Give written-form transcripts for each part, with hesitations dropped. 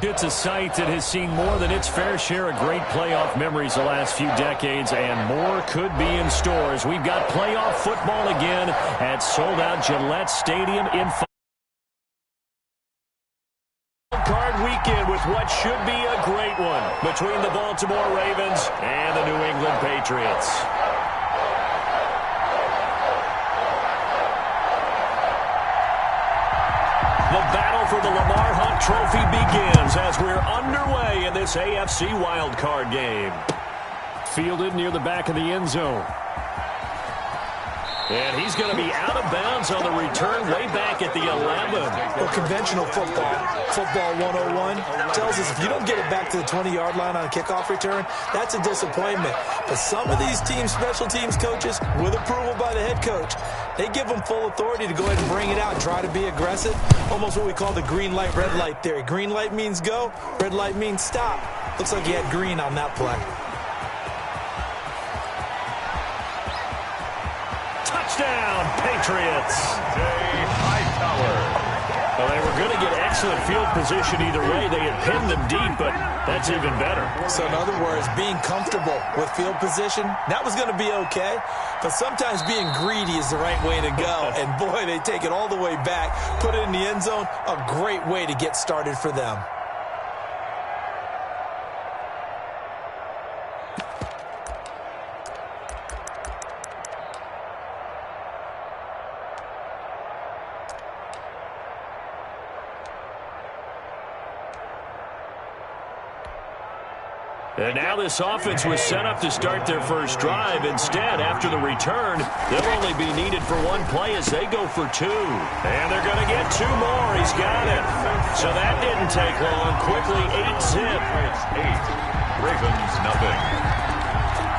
It's a site that has seen more than its fair share of great playoff memories the last few decades, and more could be in store as we've got playoff football again at sold-out Gillette Stadium in card weekend with what should be a great one between the Baltimore Ravens and the New England Patriots. The battle for the Lamar Hunt Trophy begins as we're underway in this AFC wildcard game. Fielded near the back of the end zone. And he's going to be out of bounds on the return way back at the 11. Well, conventional football 101, tells us if you don't get it back to the 20-yard line on a kickoff return, that's a disappointment. But some of these teams, special teams coaches, with approval by the head coach, they give them full authority to go ahead and bring it out and try to be aggressive. Almost what we call the green light, red light theory. Green light means go, red light means stop. Looks like he had green on that play. Touchdown, Patriots. Well, they were going to get excellent field position either way. They had pinned them deep, but that's even better. So in other words, being comfortable with field position, that was going to be okay. But sometimes being greedy is the right way to go. And boy, they take it all the way back, put it in the end zone. A great way to get started for them. And now this offense was set up to start their first drive. Instead, after the return, they'll only be needed for one play as they go for two. And they're going to get two more. He's got it. So that didn't take long. Quickly, 8-zip. Ravens, nothing.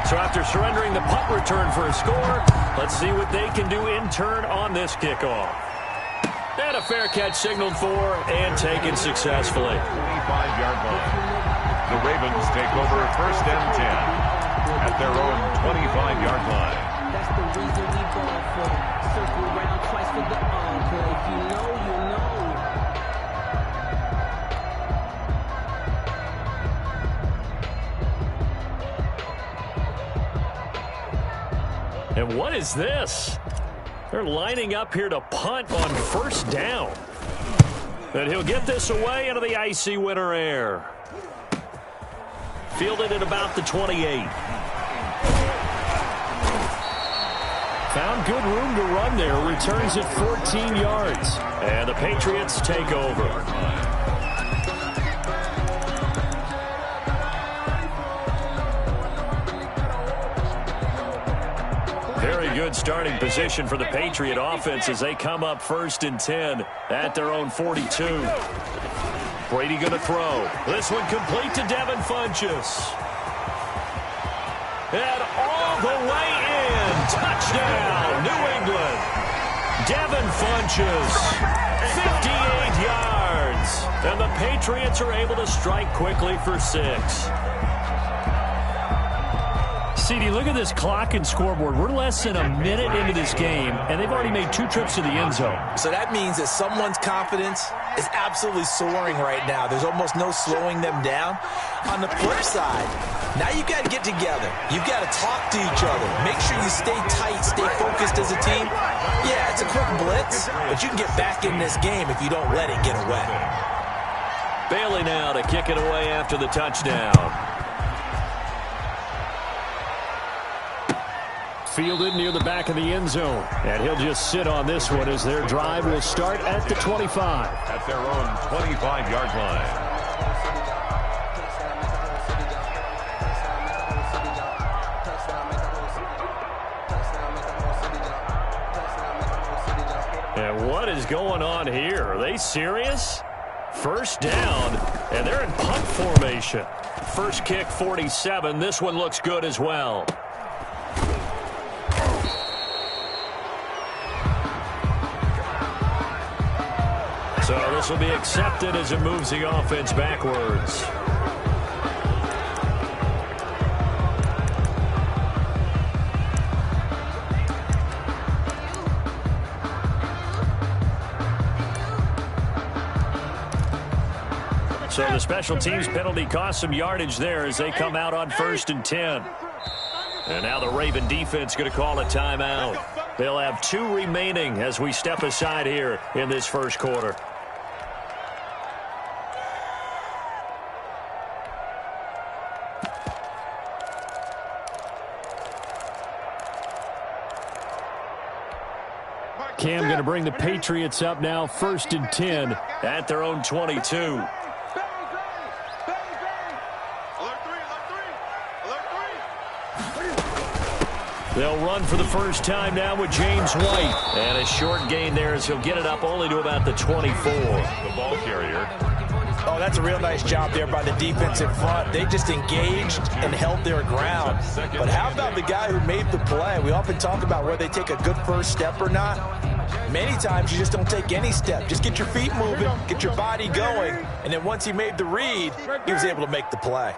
So after surrendering the punt return for a score, let's see what they can do in turn on this kickoff. And a fair catch signaled for and taken successfully. 25-yard line. The Ravens take over first and 10 at their own 25-yard line. That's the reason we ball for. Circle around twice for the encore. If you know, you know. And what is this? They're lining up here to punt on first down. And he'll get this away into the icy winter air. Fielded at about the 28. Found good room to run there. Returns at 14 yards. And the Patriots take over. Very good starting position for the Patriot offense as they come up first and 10 at their own 42. Brady going to throw. This one complete to Devin Funchess. And all the way in. Touchdown, New England. Devin Funchess, 58 yards. And the Patriots are able to strike quickly for 6. CD, look at this clock and scoreboard. We're less than a minute into this game, and they've already made 2 trips to the end zone. So that means that someone's confidence is absolutely soaring right now. There's almost no slowing them down. On the flip side, now you've got to get together. You've got to talk to each other. Make sure you stay tight, stay focused as a team. Yeah, it's a quick blitz, but you can get back in this game if you don't let it get away. Bailey now to kick it away after the touchdown. Fielded near the back of the end zone. And he'll just sit on this one as their drive will start at the 25. At their own 25-yard line. And what is going on here? Are they serious? First down, and they're in punt formation. First kick, 47. This one looks good as well. So this will be accepted as it moves the offense backwards. So the special teams penalty cost some yardage there as they come out on 1st and 10. And now the Raven defense going to call a timeout. They'll have 2 remaining as we step aside here in this first quarter. Cam going to bring the Patriots up now, 1st and 10 at their own 22. They'll run for the first time now with James White. And a short gain there as he'll get it up only to about the 24. The ball carrier. Oh, that's a real nice job there by the defensive front. They just engaged and held their ground. But how about the guy who made the play? We often talk about whether they take a good first step or not. Many times you just don't take any step. Just get your feet moving, get your body going, and then once he made the read, he was able to make the play.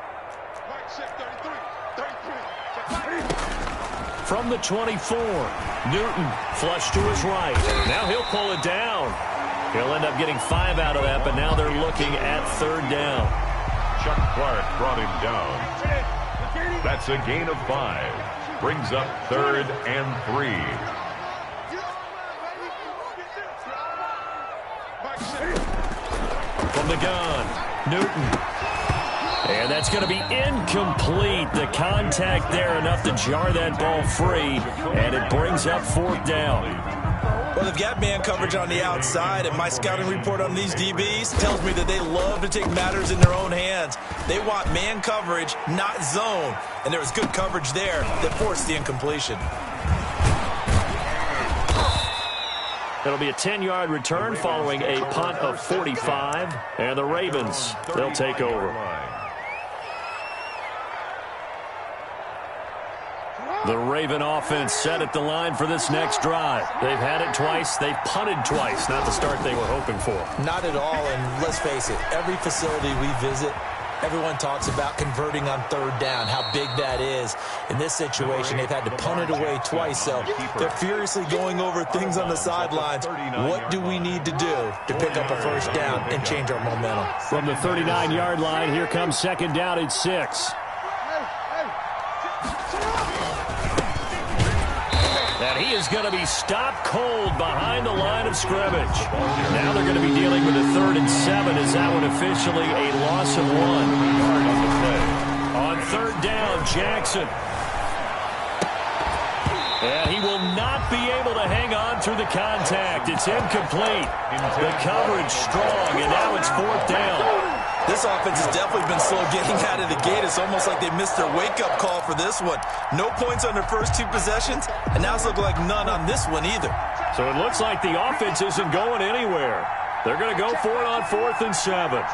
From the 24, Newton flush to his right. Now he'll pull it down. He'll end up getting 5 out of that, but now they're looking at 3rd down. Chuck Clark brought him down. That's a gain of 5. Brings up 3rd and 3. From the gun, Newton. And that's going to be incomplete. The contact there enough to jar that ball free, and it brings up 4th down. Well, they've got man coverage on the outside, and my scouting report on these DBs tells me that they love to take matters in their own hands. They want man coverage, not zone, and there was good coverage there that forced the incompletion. It'll be a 10-yard return following a punt of 45, and the Ravens, they'll take over. The Raven offense set at the line for this next drive. They've had it twice. They've punted twice. Not the start they were hoping for. Not at all, and let's face it, every facility we visit, everyone talks about converting on 3rd down, how big that is. In this situation, they've had to punt it away twice, so they're furiously going over things on the sidelines. What do we need to do to pick up a 1st down and change our momentum? From the 39-yard line, here comes 2nd down at 6. And he is going to be stopped cold behind the line of scrimmage. Now they're going to be dealing with a 3rd and 7 as that one officially a loss of 1. On 3rd down, Jackson. And he will not be able to hang on through the contact. It's incomplete. The coverage strong, and now it's 4th down. This offense has definitely been slow getting out of the gate. It's almost like they missed their wake-up call for this one. No points on their first 2 possessions, and now it's looking like none on this one either. So it looks like the offense isn't going anywhere. They're going to go for it on 4th and 7.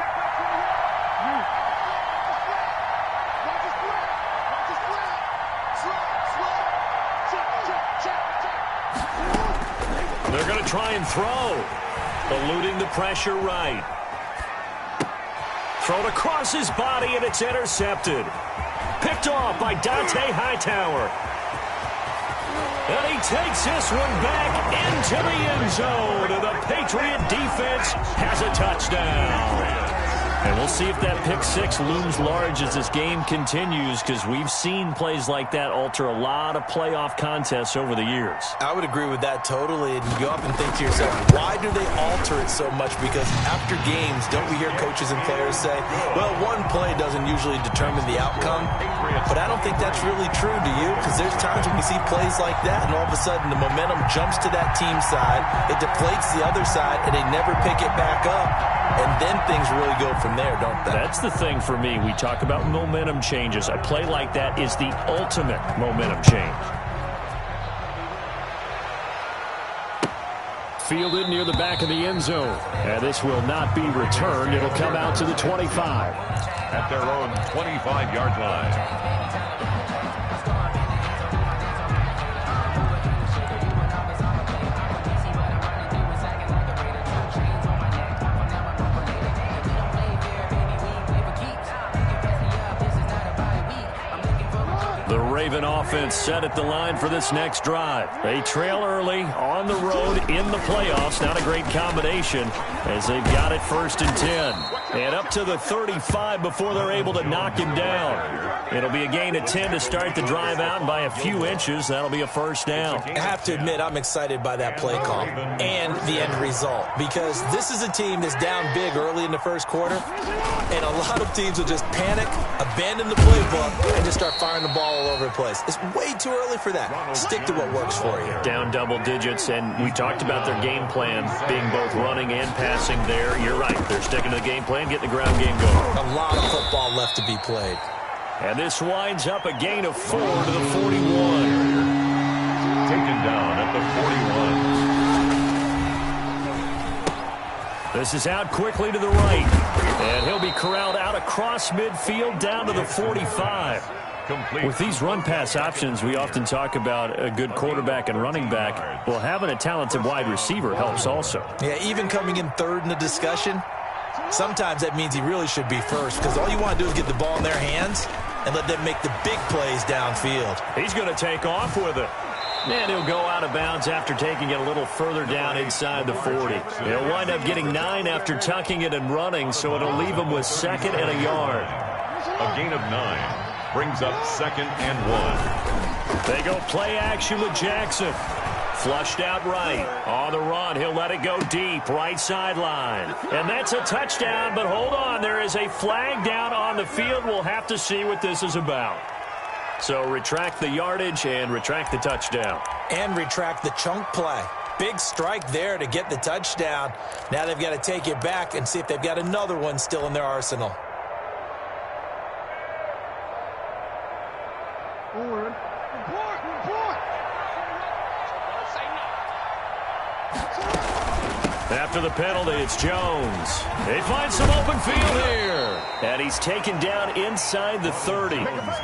They're going to try and throw. Eluding the pressure right. Thrown across his body, and it's intercepted. Picked off by Dante Hightower. And he takes this one back into the end zone. And the Patriot defense has a touchdown. And we'll see if that pick 6 looms large as this game continues, because we've seen plays like that alter a lot of playoff contests over the years. I would agree with that totally. And you often think to yourself, why do they alter it so much? Because after games, don't we hear coaches and players say, well, one play doesn't usually determine the outcome? But I don't think that's really true, do you? Because there's times when we see plays like that, and all of a sudden the momentum jumps to that team side, it deflates the other side, and they never pick it back up. And then things really go from there, don't they? That's the thing for me. We talk about momentum changes. A play like that is the ultimate momentum change. Fielded near the back of the end zone. And this will not be returned. It'll come out to the 25. At their own 25-yard line. The Raven offense set at the line for this next drive. They trail early on the road in the playoffs. Not a great combination as they've got it 1st and 10. And up to the 35 before they're able to knock him down. It'll be a gain of 10 to start the drive out, and by a few inches, that'll be a 1st down. I have to admit, I'm excited by that play call and the end result, because this is a team that's down big early in the first quarter, and a lot of teams will just panic, abandon the playbook, and just start firing the ball all over the place. It's way too early for that. Stick to what works for you. Down double digits, and we talked about their game plan being both running and passing there. You're right. They're sticking to the game plan, getting the ground game going. A lot of football left to be played. And this winds up a gain of 4 to the 41. Taken down at the 41. This is out quickly to the right. And he'll be corralled out across midfield down to the 45. Complete. With these run-pass options, we often talk about a good quarterback and running back. Well, having a talented wide receiver helps also. Yeah, even coming in 3rd in the discussion, sometimes that means he really should be 1st, because all you want to do is get the ball in their hands and let them make the big plays downfield. He's going to take off with it. And he'll go out of bounds after taking it a little further down inside the 40. He'll wind up getting 9 after tucking it and running, so it'll leave him with 2nd and a yard. A gain of 9 brings up 2nd and 1. They go play action with Jackson. Flushed out right. On the run, he'll let it go deep, right sideline. And that's a touchdown, but hold on. There is a flag down on the field. We'll have to see what this is about. So retract the yardage and retract the touchdown. And retract the chunk play. Big strike there to get the touchdown. Now they've got to take it back and see if they've got another one still in their arsenal. After the penalty, it's Jones. They find some open field here. And he's taken down inside the 30.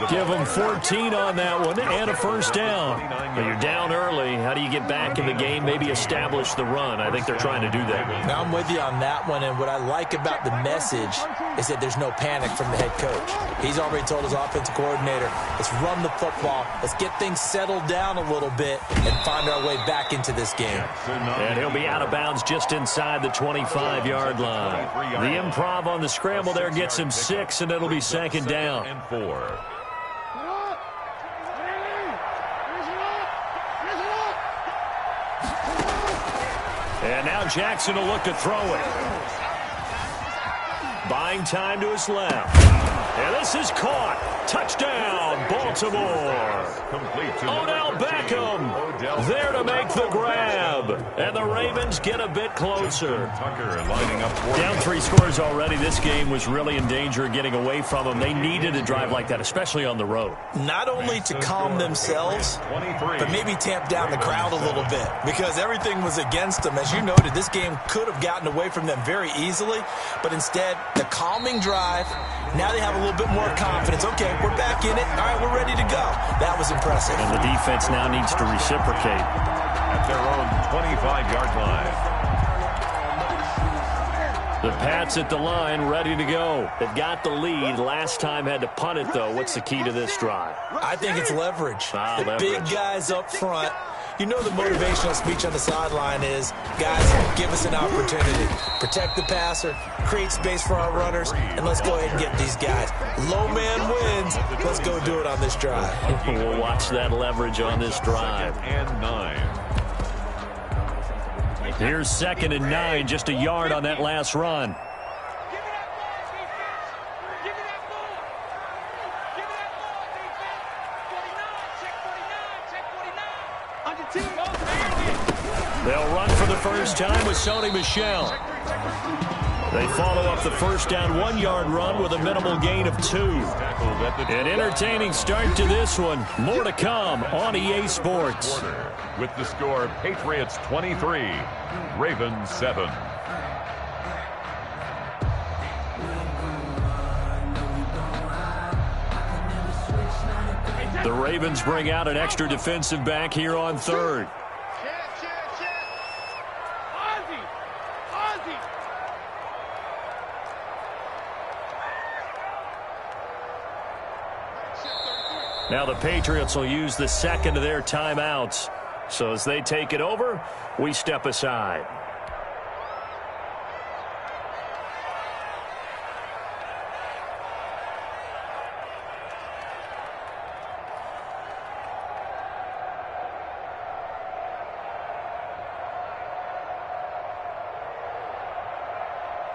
Give him 14 on that one and a 1st down. But you're down early. How do you get back in the game? Maybe establish the run. I think they're trying to do that. Now I'm with you on that one, and what I like about the message is that there's no panic from the head coach. He's already told his offensive coordinator, let's run the football, let's get things settled down a little bit and find our way back into this game. And he'll be out of bounds just inside the 25-yard line. The improv on the scramble there gets him 6, and it'll be 2nd down. And 4. And now Jackson will look to throw it. Buying time to his left. And this is caught. Touchdown, Baltimore. Complete to Odell Beckham there to make the grab. And the Ravens get a bit closer. Tucker lining up for Down 3 scores already. This game was really in danger of getting away from them. They needed a drive like that, especially on the road. Not only to calm themselves, 23. but maybe tamp down the crowd a little bit, because everything was against them. As you noted, this game could have gotten away from them very easily, but instead, the calming drive, now they have a little bit more confidence. Okay, we're back in it. All right, we're ready to go. That was impressive. And the defense now needs to reciprocate. At their own 25-yard line. The Pats at the line, ready to go. They've got the lead. Last time had to punt it, though. What's the key to this drive? I think it's leverage. The Leverage. big guys up front. You know the motivational speech on the sideline is, guys, give us an opportunity. Protect the passer, create space for our runners, and let's go ahead and get these guys. Low man wins. Let's go do it on this drive. We'll watch that leverage on this drive. And 9. Here's 2nd and 9, just a yard on that last run. They'll run for the first time with Sony Michel. They follow up the first down 1-yard run with a minimal gain of 2. An entertaining start to this one. More to come on EA Sports. With the score, Patriots 23, Ravens 7. The Ravens bring out an extra defensive back here on 3rd. Now the Patriots will use the second of their timeouts. So as they take it over, we step aside.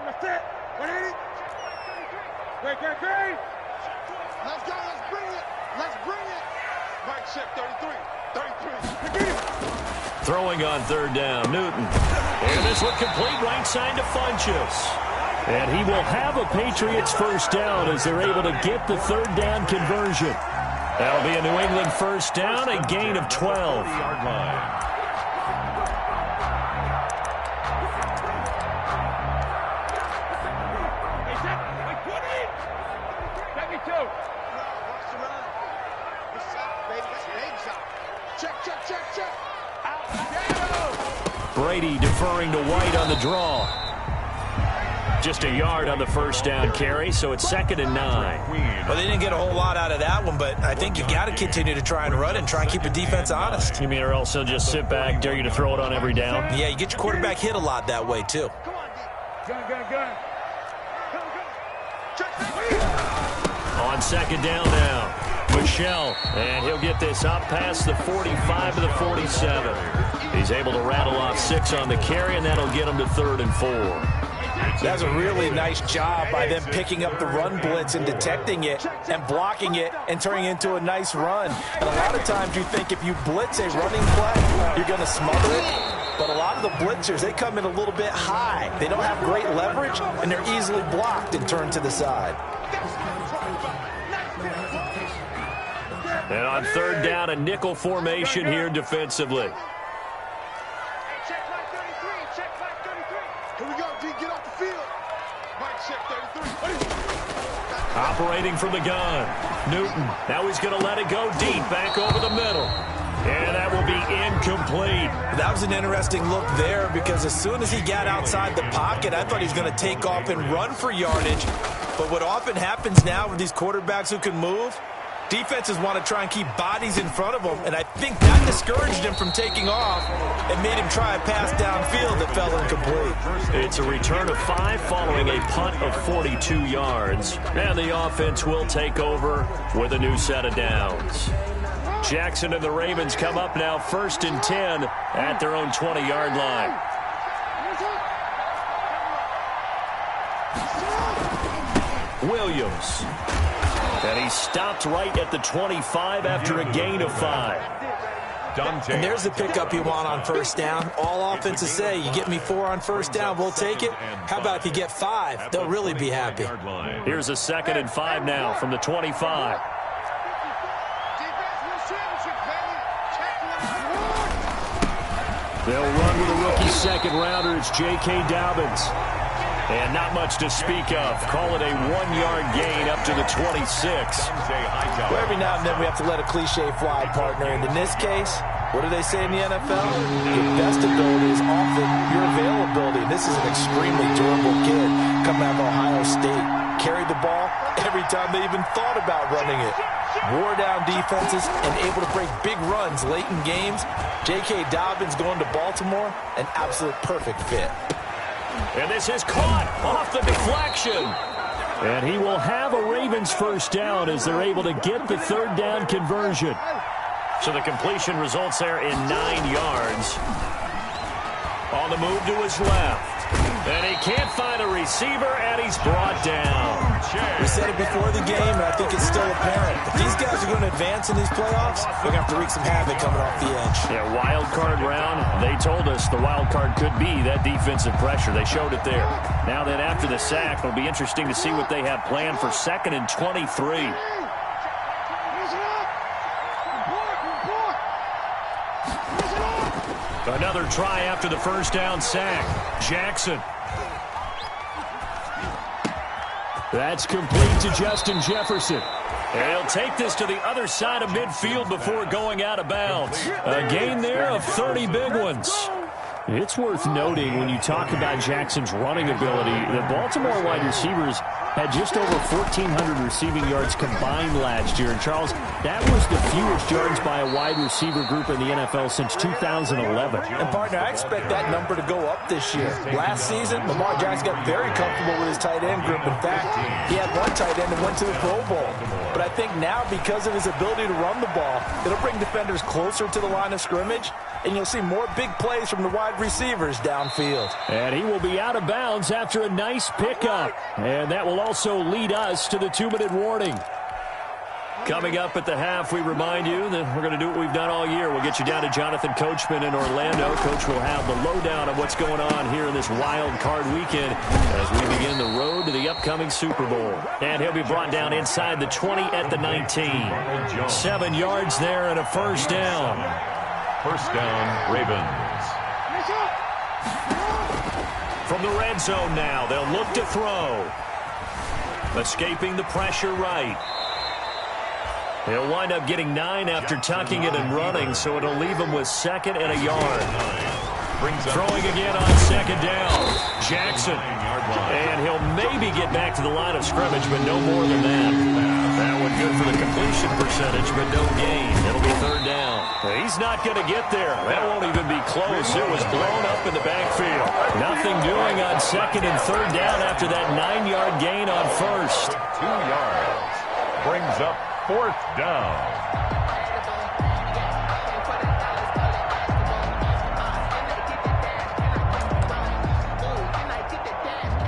That's it. 180. Great. Let's go. Let's bring it. Let's bring it. Mike check 33. 33. Throwing on third down, Newton. And this one complete right side to Funchess. And he will have a Patriots first down as they're able to get the third down conversion. That'll be a New England first down, a gain of 12. Yard line. Brady deferring to White on the draw. Just a yard on the first down carry, so it's 2nd and 9. Well, they didn't get a whole lot out of that one, but I think you got to continue to try and run and try and keep the defense honest. You mean or else he'll just sit back, dare you to throw it on every down? Yeah, you get your quarterback hit a lot that way, too. Gun. On 2nd down now, Michelle, and he'll get this up past the 45 to the 47. He's able to rattle off 6 on the carry, and that'll get him to 3rd and 4. That's a really nice job by them picking up the run blitz and detecting it and blocking it and turning it into a nice run. And a lot of times you think if you blitz a running play, you're going to smother it. But a lot of the blitzers, they come in a little bit high. They don't have great leverage, and they're easily blocked and turned to the side. And on 3rd down, a nickel formation here defensively. Here we go, D. Get off the field. Mike check 33. Operating from the gun. Newton. Now he's going to let it go deep. Back over the middle. And that will be incomplete. That was an interesting look there because as soon as he got outside the pocket, I thought he was going to take off and run for yardage. But what often happens now with these quarterbacks who can move, defenses want to try and keep bodies in front of them, and I think that discouraged him from taking off and made him try a pass downfield that fell incomplete. It's a return of 5 following a punt of 42 yards, and the offense will take over with a new set of downs. Jackson and the Ravens come up now 1st and 10 at their own 20-yard line. Williams. And he stopped right at the 25 after a gain of 5. And there's the pickup you want on 1st down. All offenses say, you get me 4 on 1st down, we'll take it. How about if you get 5? They'll really be happy. Here's a 2nd and 5 now from the 25. They'll run with a rookie second-rounder. It's J.K. Dobbins. And not much to speak of. Call it a 1-yard gain up to the 26. Well, every now and then we have to let a cliche fly, partner. And in this case, what do they say in the NFL? Your best ability is often your availability. This is an extremely durable kid coming out of Ohio State. Carried the ball every time they even thought about running it. Wore down defenses and able to break big runs late in games. J.K. Dobbins going to Baltimore, an absolute perfect fit. And this is caught off the deflection. And he will have a Ravens first down as they're able to get the 3rd down conversion. So the completion results there in 9 yards. On the move to his left. And he can't find a receiver, and he's brought down. We said it before the game, and I think it's still apparent. If these guys are going to advance in these playoffs, they're going to have to wreak some havoc coming off the edge. Yeah, wild card round. They told us the wild card could be that defensive pressure. They showed it there. Now then, after the sack, it'll be interesting to see what they have planned for 2nd and 23. Another try after the first down sack. Jackson. That's complete to Justin Jefferson. And he'll take this to the other side of midfield before going out of bounds. A gain there of 30 big ones. It's worth noting when you talk about Jackson's running ability, the Baltimore wide receivers had just over 1,400 receiving yards combined last year. And, Charles, that was the fewest yards by a wide receiver group in the NFL since 2011. And, partner, I expect that number to go up this year. Last season, Lamar Jackson got very comfortable with his tight end group. In fact, he had one tight end that went to the Pro Bowl. But I think now, because of his ability to run the ball, it'll bring defenders closer to the line of scrimmage, and you'll see more big plays from the wide receivers downfield. And he will be out of bounds after a nice pickup. And that will also lead us to the 2-minute warning. Coming up at the half, we remind you that we're going to do what we've done all year. We'll get you down to Jonathan Coachman in Orlando. Coach will have the lowdown of what's going on here in this wild card weekend as we begin the road to the upcoming Super Bowl. And he'll be brought down inside the 20 at the 19. 7 yards there and a first down. First down, Ravens. From the red zone now, they'll look to throw. Escaping the pressure right. He'll wind up getting 9 after tucking it and running, so it'll leave him with 2nd and a yard. Throwing again on 2nd down. Jackson. And he'll maybe get back to the line of scrimmage, but no more than that. That one good for the completion percentage, but no gain. It'll be 3rd down. He's not going to get there. That won't even be close. It was blown up in the backfield. Nothing doing on 2nd and 3rd down after that 9-yard gain on 1st. 2 yards. Brings up 4th down.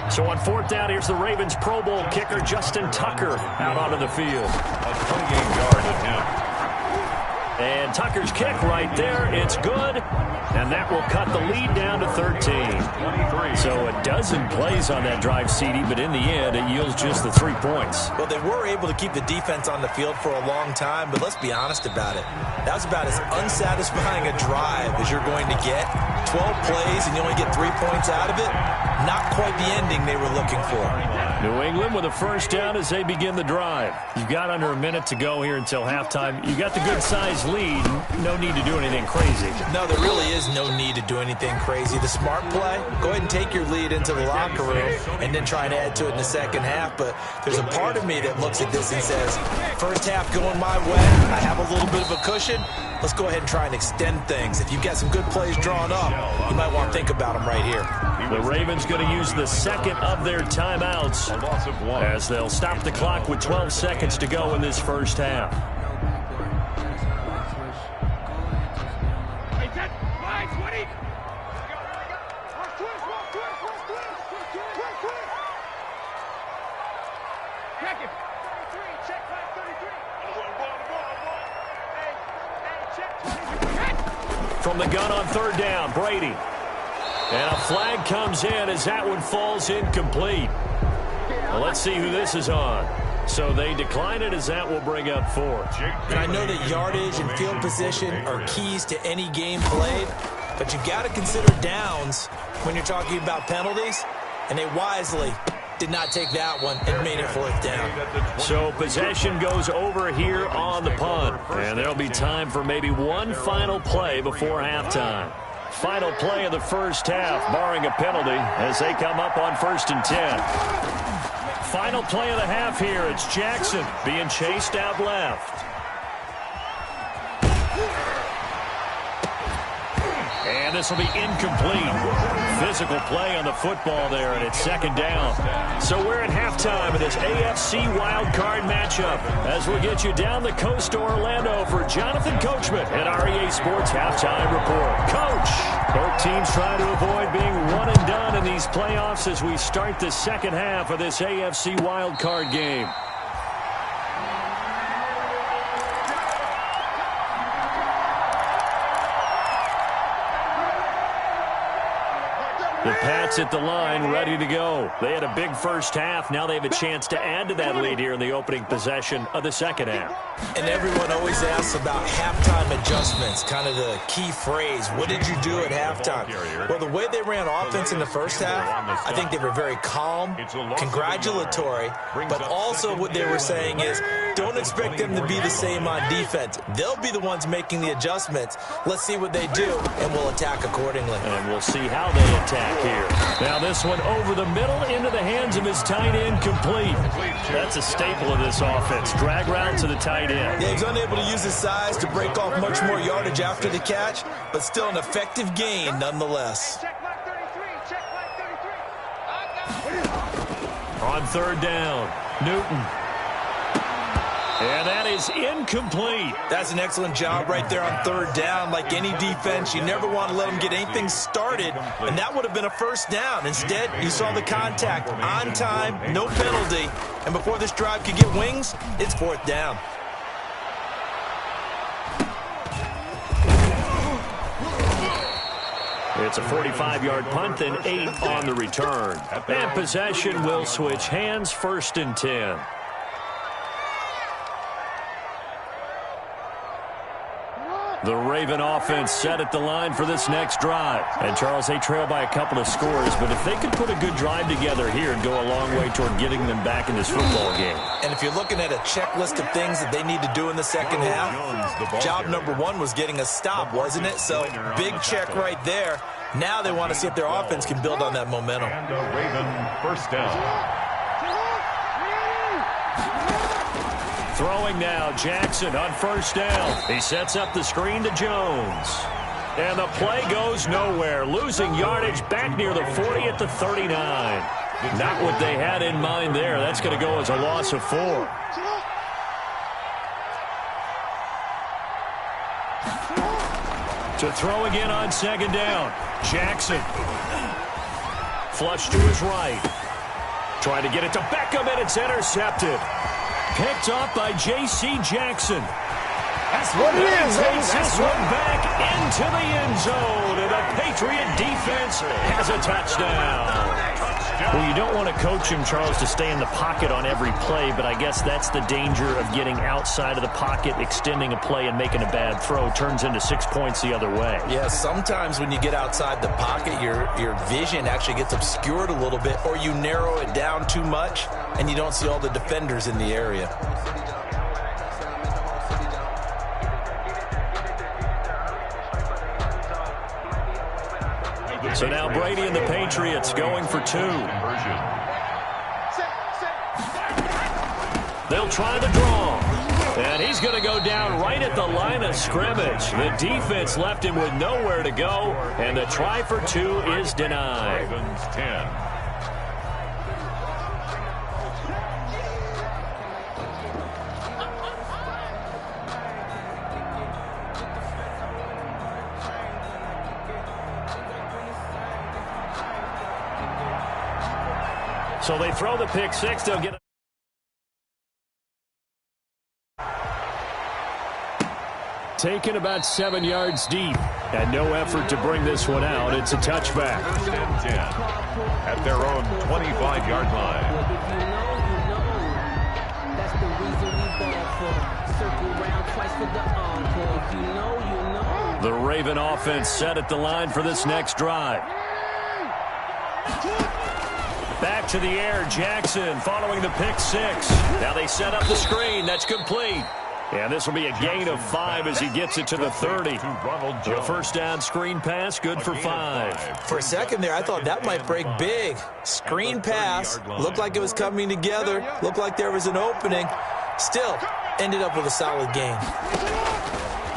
So on 4th down, here's the Ravens Pro Bowl kicker Justin Tucker out onto the field. A 28-yard attempt. And Tucker's kick right there. It's good. And that will cut the lead down to 13. 23. So a dozen plays on that drive, CD, but in the end, it yields just the 3 points. Well, they were able to keep the defense on the field for a long time, but let's be honest about it. That was about as unsatisfying a drive as you're going to get. 12 plays and you only get 3 points out of it. Not quite the ending they were looking for. New England with a first down as they begin the drive. You've got under a minute to go here until halftime. You got the good-sized lead. No need to do anything crazy. No, there really is no need to do anything crazy. The smart play, go ahead and take your lead into the locker room and then try and add to it in the second half. But there's a part of me that looks at this and says, first half going my way, I have a little bit of a cushion. Let's go ahead and try and extend things. If you've got some good plays drawn up, you might want to think about them right here. The Ravens going to use the second of their timeouts as they'll stop the clock with 12 seconds to go in this first half. From the gun on 3rd down, Brady. And a flag comes in as that one falls incomplete. Well, let's see who this is on. So they decline it as that will bring up 4. And I know that yardage and field position are keys to any game played, but you've got to consider downs when you're talking about penalties, and they wisely did not take that one and made it 4th down. So possession goes over here on the punt, and there'll be time for maybe one final play before halftime. Final play of the first half, barring a penalty, as they come up on 1st and 10. Final play of the half here. It's Jackson being chased out left. And this will be incomplete. Physical play on the football there, and it's 2nd down. So we're at halftime of this AFC wildcard matchup as we get you down the coast to Orlando for Jonathan Coachman at REA Sports Halftime Report. Coach, both teams trying to avoid being one and done in these playoffs as we start the second half of this AFC wildcard game. The Pats at the line, ready to go. They had a big first half. Now they have a chance to add to that lead here in the opening possession of the second half. And everyone always asks about halftime adjustments, kind of the key phrase. What did you do at halftime? Well, the way they ran offense in the first half, I think they were very calm, congratulatory, but also what they were saying is don't expect them to be the same on defense. They'll be the ones making the adjustments. Let's see what they do, and we'll attack accordingly. And we'll see how they attack here. Now this one over the middle into the hands of his tight end, complete. That's a staple of this offense. Drag route to the tight end. Yeah, he's unable to use his size to break off much more yardage after the catch, but still an effective gain nonetheless. On third down, Newton. And that is incomplete. That's an excellent job right there on third down. Like any defense, you never want to let them get anything started, and that would have been a first down. Instead, you saw the contact on time, no penalty, and before this drive could get wings, it's fourth down. It's a 45-yard punt and 8 on the return. And possession will switch hands, 1st and 10. The Raven offense set at the line for this next drive. And, Charles, they trail by a couple of scores, but if they could put a good drive together here and go a long way toward getting them back in this football game. And if you're looking at a checklist of things that they need to do in the second half, job number 1 was getting a stop, wasn't it? So, big check right there. Now they want to see if their offense can build on that momentum. And a Raven first down. Throwing now, Jackson on first down. He sets up the screen to Jones. And the play goes nowhere. Losing yardage back near the 40 at the 39. Not what they had in mind there. That's going to go as a loss of 4. To throw again on second down. Jackson. Flush to his right. Trying to get it to Beckham, and it's intercepted. Picked off by J.C. Jackson. That's what it is. Takes this one back into the end zone, and the Patriot defense has a touchdown. Well, you don't want to coach him, Charles, to stay in the pocket on every play, but I guess that's the danger of getting outside of the pocket, extending a play, and making a bad throw. Turns into 6 points the other way. Yeah, sometimes when you get outside the pocket, your vision actually gets obscured a little bit, or you narrow it down too much, and you don't see all the defenders in the area. So now Brady and the Patriots going for 2. They'll try the draw. And he's going to go down right at the line of scrimmage. The defense left him with nowhere to go, and the try for 2 is denied. Ravens 10. So they throw the pick 6. They'll get it. Taken about 7 yards deep. And no effort to bring this one out. It's a touchback. 1st and 10 at their own 25-yard line. That's the reason we ball for. Circle round twice for the encore. If you know, you know. The Raven offense set at the line for this next drive. Back to the air, Jackson following the pick 6. Now they set up the screen. That's complete. And this will be a gain of 5 as he gets it to the 30. A first down screen pass, good for 5. For a second there, I thought that might break big. Screen pass, looked like it was coming together, looked like there was an opening. Still, ended up with a solid gain.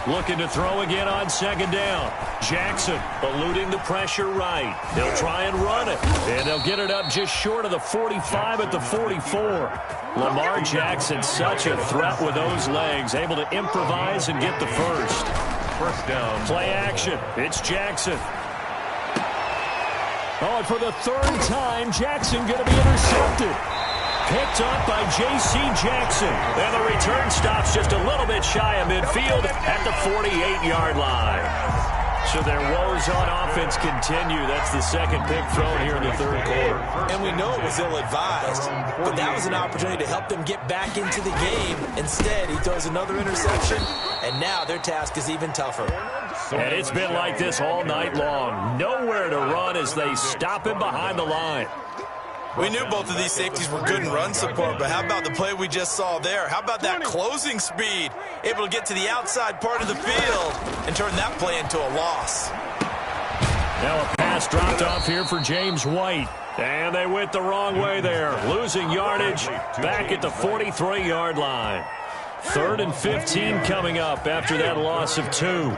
Looking to throw again on second down. Jackson eluding the pressure right. He'll try and run it. And they'll get it up just short of the 45 at the 44. Lamar Jackson, such a threat with those legs. Able to improvise and get the first. First down. Play action. It's Jackson. Oh, and for the 3rd time, Jackson going to be intercepted. Picked up by J.C. Jackson. And the return stops just a little bit shy of midfield at the 48-yard line. So their woes on offense continue. That's the 2nd pick thrown here in the 3rd quarter. And we know it was ill-advised, but that was an opportunity to help them get back into the game. Instead, he throws another interception, and now their task is even tougher. And it's been like this all night long. Nowhere to run as they stop him behind the line. We knew both of these safeties were good in run support, but how about the play we just saw there? How about that closing speed? Able to get to the outside part of the field and turn that play into a loss. Now a pass dropped off here for James White. And they went the wrong way there. Losing yardage back at the 43-yard line. 3rd and 15 coming up after that loss of 2.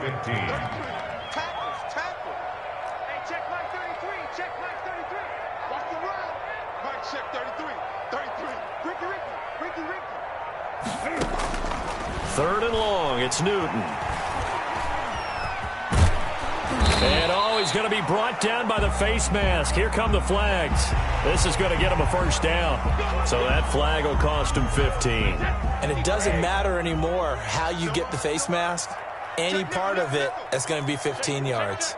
Third and long, it's Newton. And he's going to be brought down by the face mask. Here come the flags. This is going to get him a first down. So that flag will cost him 15. And it doesn't matter anymore how you get the face mask. Any part of it is going to be 15 yards.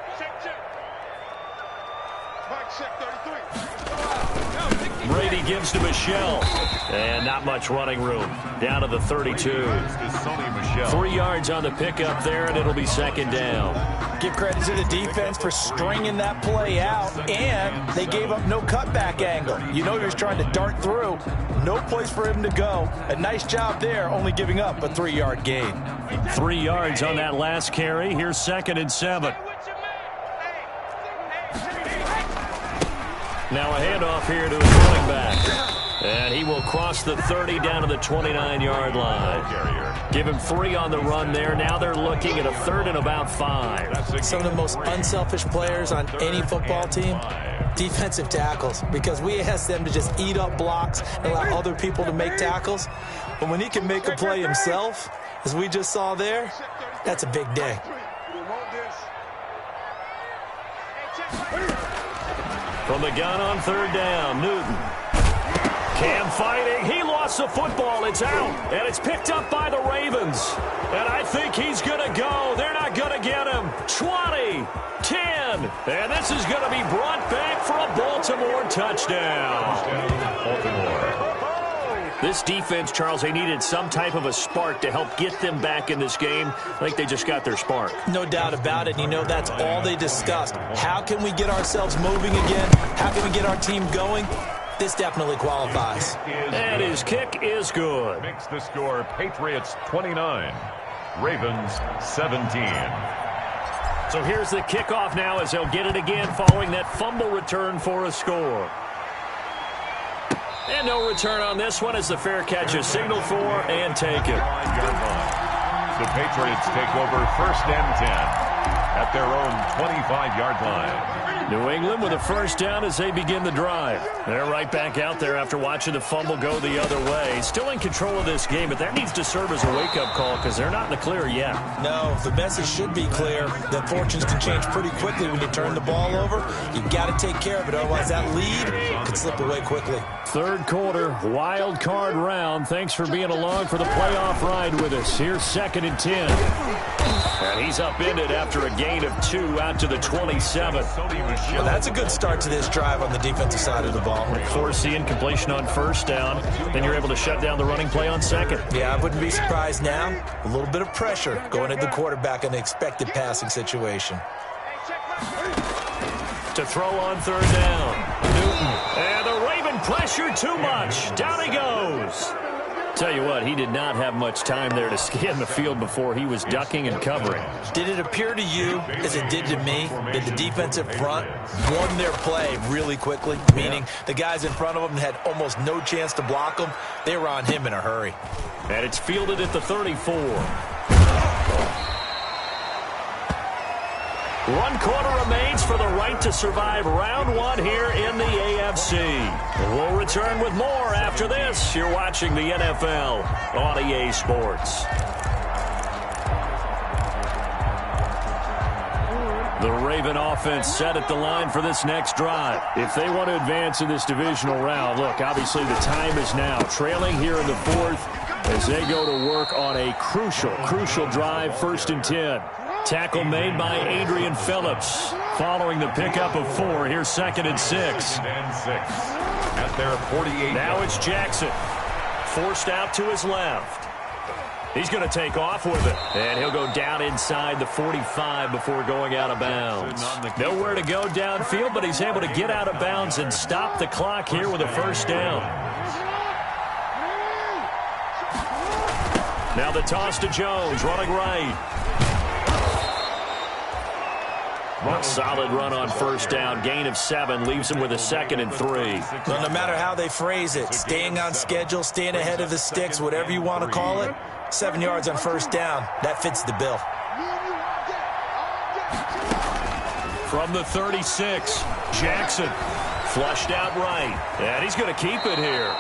Brady gives to Michelle. And not much running room. Down to the 32. 3 yards on the pickup there, and it'll be 2nd down. Give credit to the defense for stringing that play out, and they gave up no cutback angle. You know he was trying to dart through. No place for him to go. A nice job there, only giving up a 3-yard gain. 3 yards on that last carry. Here's 2nd and 7. Now a handoff here to his running back. And he will cross the 30 down to the 29-yard line. Give him 3 on the run there. Now they're looking at a 3rd and about 5. Some of the most unselfish players on any football team, defensive tackles, because we ask them to just eat up blocks and allow other people to make tackles. But when he can make a play himself, as we just saw there, that's a big day. From the gun on 3rd down, Newton. Cam fighting. He lost the football. It's out. And it's picked up by the Ravens. And I think he's going to go. They're not going to get him. 20, 10. And this is going to be brought back for a Baltimore touchdown. Baltimore. This defense, Charles, they needed some type of a spark to help get them back in this game. I think they just got their spark. No doubt about it. You know, that's all they discussed. How can we get ourselves moving again? How can we get our team going? This definitely qualifies. And his kick is good. Makes the score Patriots 29, Ravens 17. So here's the kickoff now as they'll get it again following that fumble return for a score. And no return on this one as the fair catch is signaled for and taken. The Patriots take over 1st and 10 at their own 25-yard line. New England with a first down as they begin the drive. They're right back out there after watching the fumble go the other way. Still in control of this game, but that needs to serve as a wake-up call because they're not in the clear yet. No, the message should be clear that fortunes can change pretty quickly when you turn the ball over. You've got to take care of it, otherwise that lead could slip away quickly. 3rd quarter, wild card round. Thanks for being along for the playoff ride with us. Here's 2nd and 10. And he's upended after a gain of 2 out to the 27. Well, that's a good start to this drive on the defensive side of the ball. Force the incompletion on 1st down. Then you're able to shut down the running play on 2nd. Yeah, I wouldn't be surprised now. A little bit of pressure going at the quarterback in the expected passing situation. To throw on 3rd down. Newton. And the Raven pressure too much. Down he goes. Tell you what, he did not have much time there to scan the field before he was ducking and covering. Did it appear to you, as it did to me, that the defensive front won their play really quickly? Meaning the guys in front of them had almost no chance to block them. They were on him in a hurry. And it's fielded at the 34. 1 quarter remains for the right to survive round 1 here in the AFC. We'll return with more after this. You're watching the NFL on EA Sports. The Raven offense set at the line for this next drive. If they want to advance in this divisional round, look, obviously the time is now. Trailing here in the 4th as they go to work on a crucial drive, 1st and 10. Tackle made by Adrian Phillips. Following the pickup of 4, here's 2nd and 6. At their 48. Now it's Jackson. Forced out to his left. He's going to take off with it. And he'll go down inside the 45 before going out of bounds. Nowhere to go downfield, but he's able to get out of bounds and stop the clock here with a first down. Now the toss to Jones, running right. A solid run on first down. Gain of 7 leaves him with a 2nd and 3. Well, no matter how they phrase it, staying on schedule, staying ahead of the sticks, whatever you want to call it, 7 yards on first down, that fits the bill. From the 36, Jackson flushed out right. And he's going to keep it here.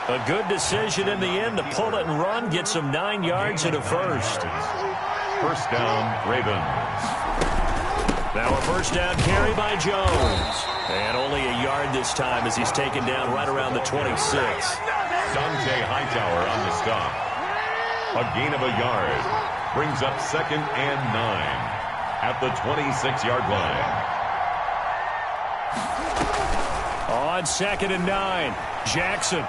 A good decision in the end to pull it and run, gets him 9 yards and a first. First down, Ravens. Now a first down carry by Jones. And only a yard this time as he's taken down right around the 26. Dante Hightower on the stop. A gain of a yard. Brings up 2nd and 9 at the 26-yard line. On 2nd and 9, Jackson.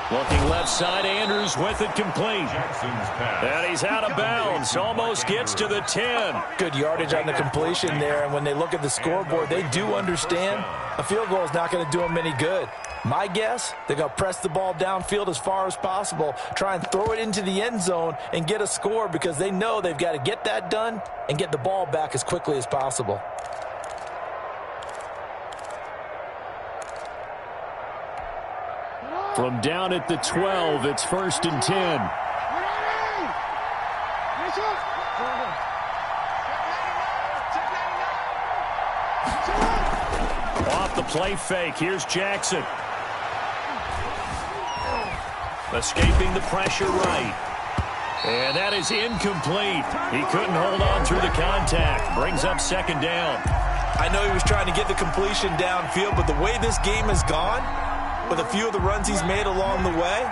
Looking left side, Andrews with it complete. Jackson's pass. And he's out of bounds. Almost gets to the 10. Good yardage on the completion there, and when they look at the scoreboard, they do understand a field goal is not going to do them any good. My guess, they're going to press the ball downfield as far as possible, try and throw it into the end zone and get a score because they know they've got to get that done and get the ball back as quickly as possible. From down at the 12, it's 1st and 10. Off the play fake, here's Jackson. Escaping the pressure right. And that is incomplete. He couldn't hold on through the contact. Brings up 2nd down. I know he was trying to get the completion downfield, but the way this game has gone, with a few of the runs he's made along the way,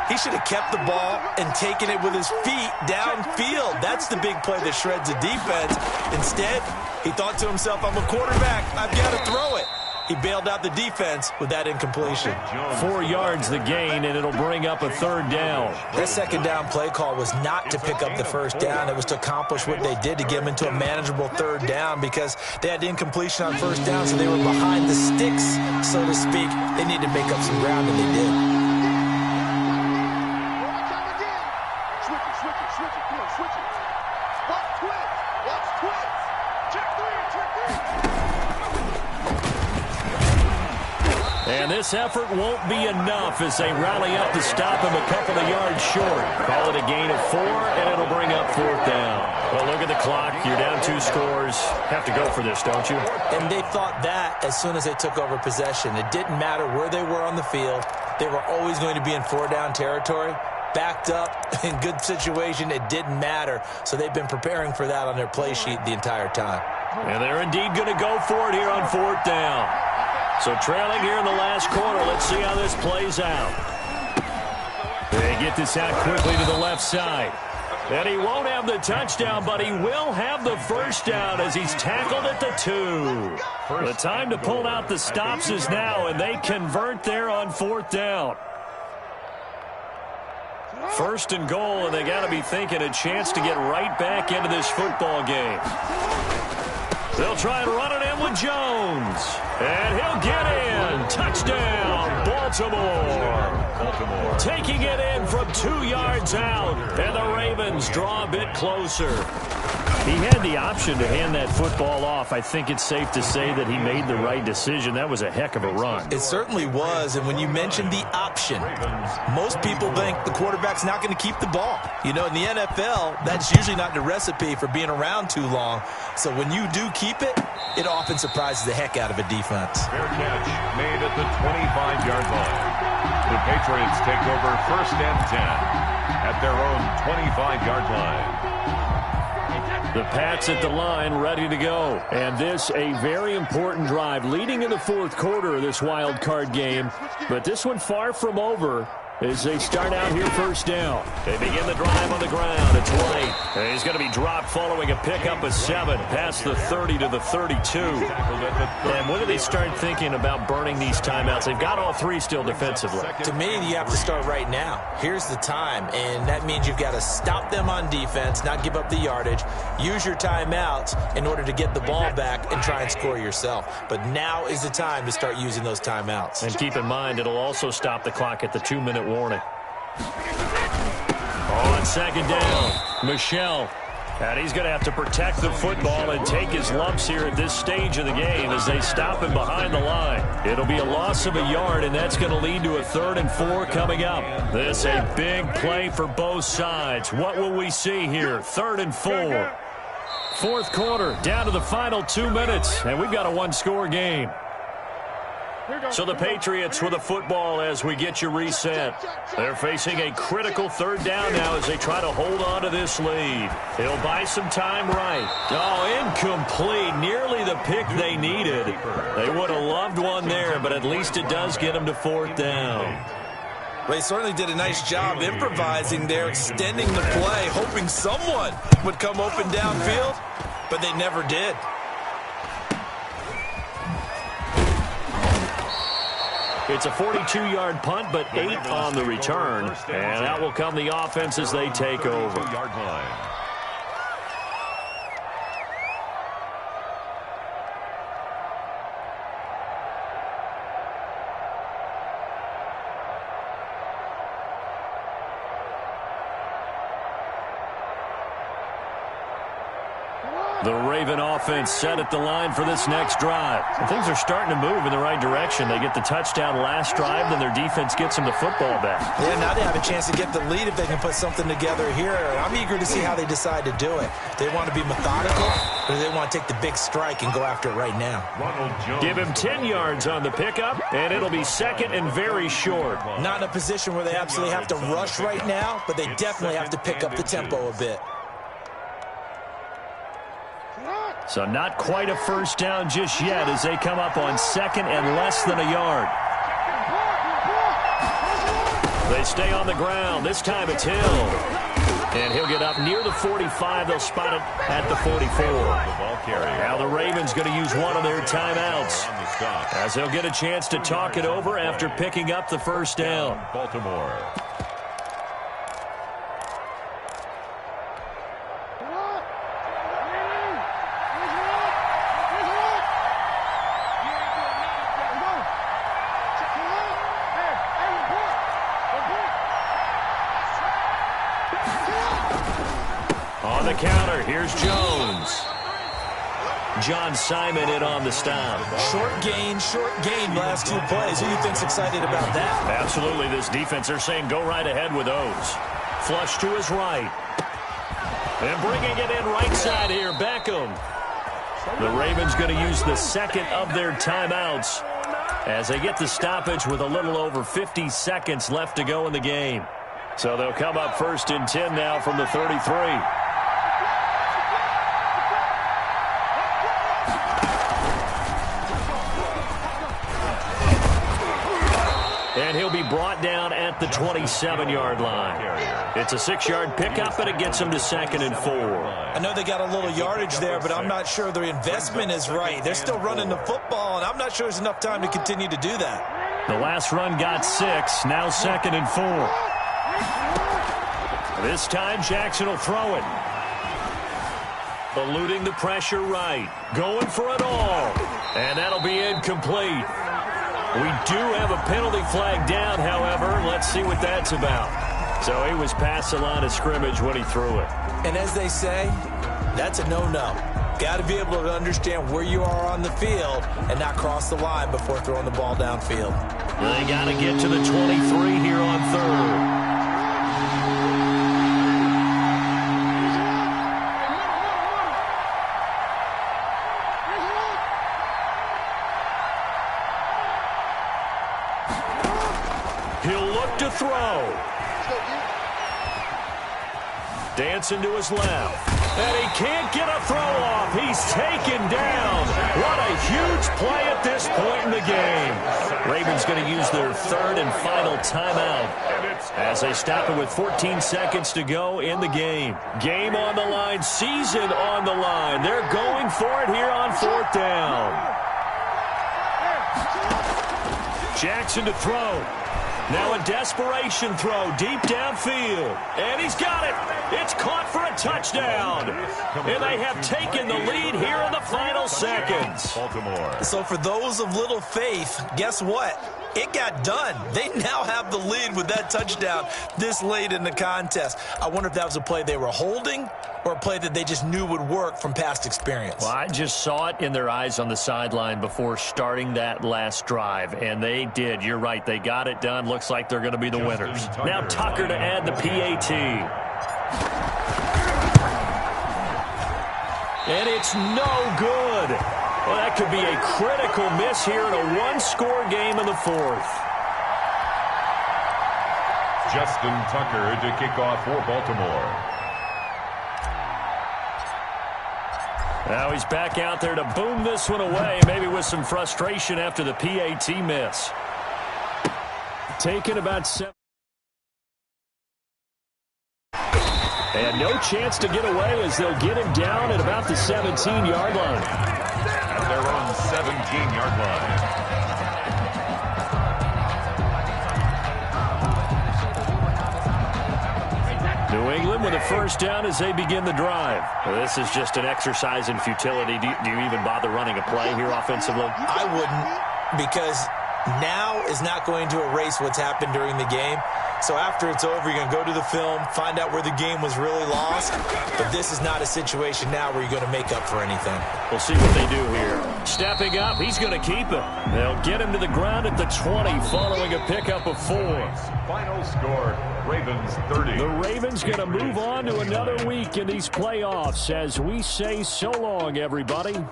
he should have kept the ball and taken it with his feet downfield. That's the big play that shreds the defense. Instead, he thought to himself, I'm a quarterback, I've got to throw it. He bailed out the defense with that incompletion. 4 yards the gain, and it'll bring up a 3rd down. That 2nd down play call was not to pick up the first down. It was to accomplish what they did to get him into a manageable 3rd down because they had incompletion on first down, so they were behind the sticks, so to speak. They needed to make up some ground, and they did. Switch it. Come on, switch it. Watch twist. Check 3. And this effort won't be enough as they rally up to stop him a couple of yards short. Call it a gain of 4, and it'll bring up 4th down. Well, look at the clock. You're down 2 scores. Have to go for this, don't you? And they thought that as soon as they took over possession. It didn't matter where they were on the field. They were always going to be in 4-down territory. Backed up, in good situation, it didn't matter. So they've been preparing for that on their play sheet the entire time. And they're indeed going to go for it here on 4th down. So trailing here in the last quarter, let's see how this plays out. They get this out quickly to the left side. And he won't have the touchdown, but he will have the first down as he's tackled at the 2. The time to pull out the stops is now, and they convert there on 4th down. 1st and goal, and they got to be thinking a chance to get right back into this football game. They'll try and run it in with Jones. And he'll get in. Touchdown, Baltimore. Taking it in from 2 yards out. And the Ravens draw a bit closer. He had the option to hand that football off. I think it's safe to say that he made the right decision. That was a heck of a run. It certainly was, and when you mentioned the option, most people think the quarterback's not going to keep the ball. You know, in the NFL, that's usually not the recipe for being around too long. So when you do keep it, it often surprises the heck out of a defense. Fair catch made at the 25-yard line. The Patriots take over 1st and 10 at their own 25-yard line. The Pats at the line, ready to go. And this, a very important drive leading in the 4th quarter of this wild card game. But this one far from over as they start out here first down. They begin the drive on the ground. It's White. And he's going to be dropped following a pickup of 7 past the 30 to the 32. And when do they start thinking about burning these timeouts? They've got all 3 still defensively. To me, you have to start right now. Here's the time, and that means you've got to stop them on defense, not give up the yardage, use your timeouts in order to get the ball back and try and score yourself. But now is the time to start using those timeouts. And keep in mind, it'll also stop the clock at the 2-minute warning. On second down, Michel. And he's going to have to protect the football and take his lumps here at this stage of the game as they stop him behind the line. It'll be a loss of a yard, and that's going to lead to a 3rd and 4 coming up. This a big play for both sides. What will we see here? 3rd and 4. Fourth quarter, down to the final 2 minutes, and we've got a 1-score game. So the Patriots with the football as we get you reset. They're facing a critical 3rd down now as they try to hold on to this lead. He'll buy some time right. Oh, incomplete. Nearly the pick they needed. They would have loved one there, but at least it does get them to 4th down. Well, they certainly did a nice job improvising there, extending the play, hoping someone would come open downfield, but they never did. It's a 42-yard punt, but 8 on the return. And out will come the offense as they take over. The Raven offense set at the line for this next drive. And things are starting to move in the right direction. They get the touchdown last drive, then their defense gets them the football back. Yeah, now they have a chance to get the lead if they can put something together here. I'm eager to see how they decide to do it. They want to be methodical, or they want to take the big strike and go after it right now. Give him 10 yards on the pickup, and it'll be 2nd and very short. Not in a position where they absolutely have to rush right now, but they definitely have to pick up the tempo a bit. So not quite a first down just yet as they come up on 2nd and less than a yard. They stay on the ground. This time it's Hill. And he'll get up near the 45. They'll spot it at the 44. Now the Ravens going to use one of their timeouts as they'll get a chance to talk it over after picking up the first down. Baltimore. On the counter, here's Jones. John Simon in on the stop. Short gain, last 2 plays. Who do you think's excited about that? Absolutely, this defense, they're saying go right ahead with those. Flush to his right. And bringing it in right side here, Beckham. The Ravens going to use the 2nd of their timeouts as they get the stoppage with a little over 50 seconds left to go in the game. So they'll come up 1st and 10 now from the 33. And he'll be brought down at the 27-yard line. It's a 6-yard pickup, and it gets him to 2nd and 4. I know they got a little yardage there, but I'm not sure their investment is right. They're still running the football, and I'm not sure there's enough time to continue to do that. The last run got 6, now 2nd and 4. This time, Jackson will throw it. Eluding the pressure right. Going for it all. And that'll be incomplete. We do have a penalty flag down, however. Let's see what that's about. So he was past the line of scrimmage when he threw it. And as they say, that's a no-no. Got to be able to understand where you are on the field and not cross the line before throwing the ball downfield. They got to get to the 23 here on 3rd. He'll look to throw. Dancing to his left. And he can't get a throw off. He's taken down. What a huge play at this point in the game. Ravens going to use their 3rd and final timeout. as they stop it with 14 seconds to go in the game. Game on the line, season on the line. They're going for it here on 4th down. Jackson to throw. Now a desperation throw deep downfield. And he's got it. It's caught for a touchdown. And they have taken the lead here in the final seconds. Baltimore. So for those of little faith, guess what? It got done. They now have the lead with that touchdown this late in the contest. I wonder if that was a play they were holding or a play that they just knew would work from past experience. Well, I just saw it in their eyes on the sideline before starting that last drive, and they did. You're right. They got it done. Looks like they're going to be the winners. Now Tucker to add the PAT. And it's no good. Well, that could be a critical miss here in a one-score game in the 4th. Justin Tucker to kick off for Baltimore. Now he's back out there to boom this one away, maybe with some frustration after the PAT miss. Taking about 7. And no chance to get away as they'll get him down at about the 17-yard line. At their own 17-yard line. New England with a first down as they begin the drive. Well, this is just an exercise in futility. Do you even bother running a play here offensively? I wouldn't, because now is not going to erase what's happened during the game. So after it's over, you're going to go to the film, find out where the game was really lost. But this is not a situation now where you're going to make up for anything. We'll see what they do here. Stepping up, he's going to keep it. They'll get him to the ground at the 20 following a pickup of 4. Final score, Ravens 30. The Ravens going to move on to another week in these playoffs as we say so long, everybody.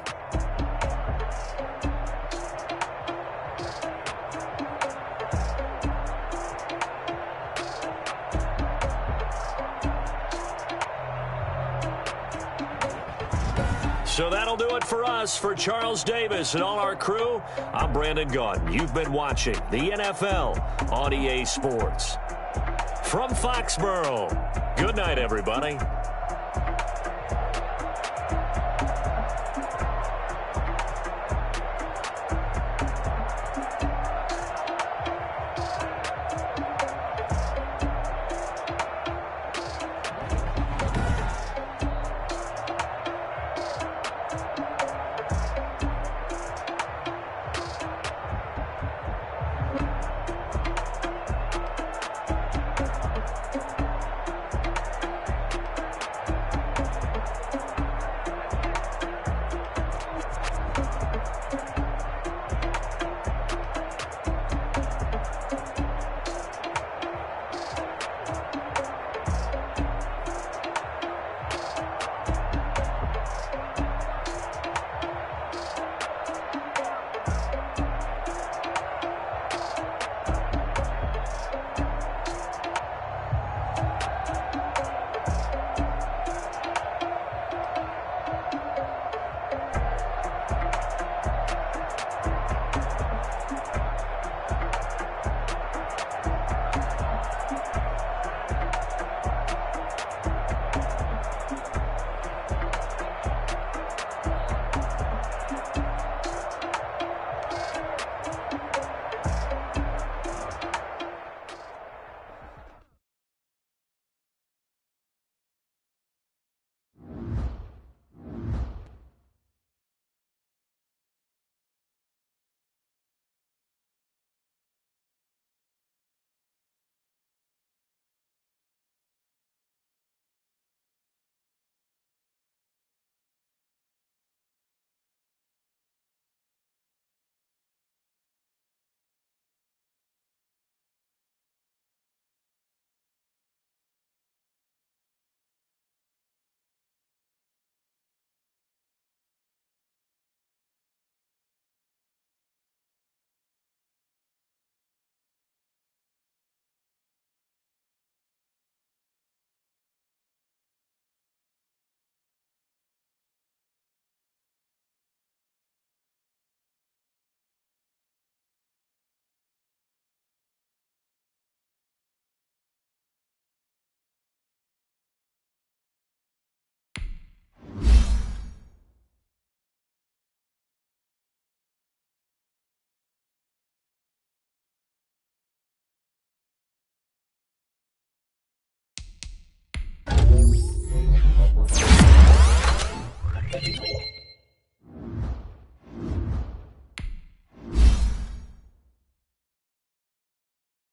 So that'll do it for us. For Charles Davis and all our crew, I'm Brandon Gaudin. You've been watching the NFL on EA Sports. From Foxborough, good night, everybody.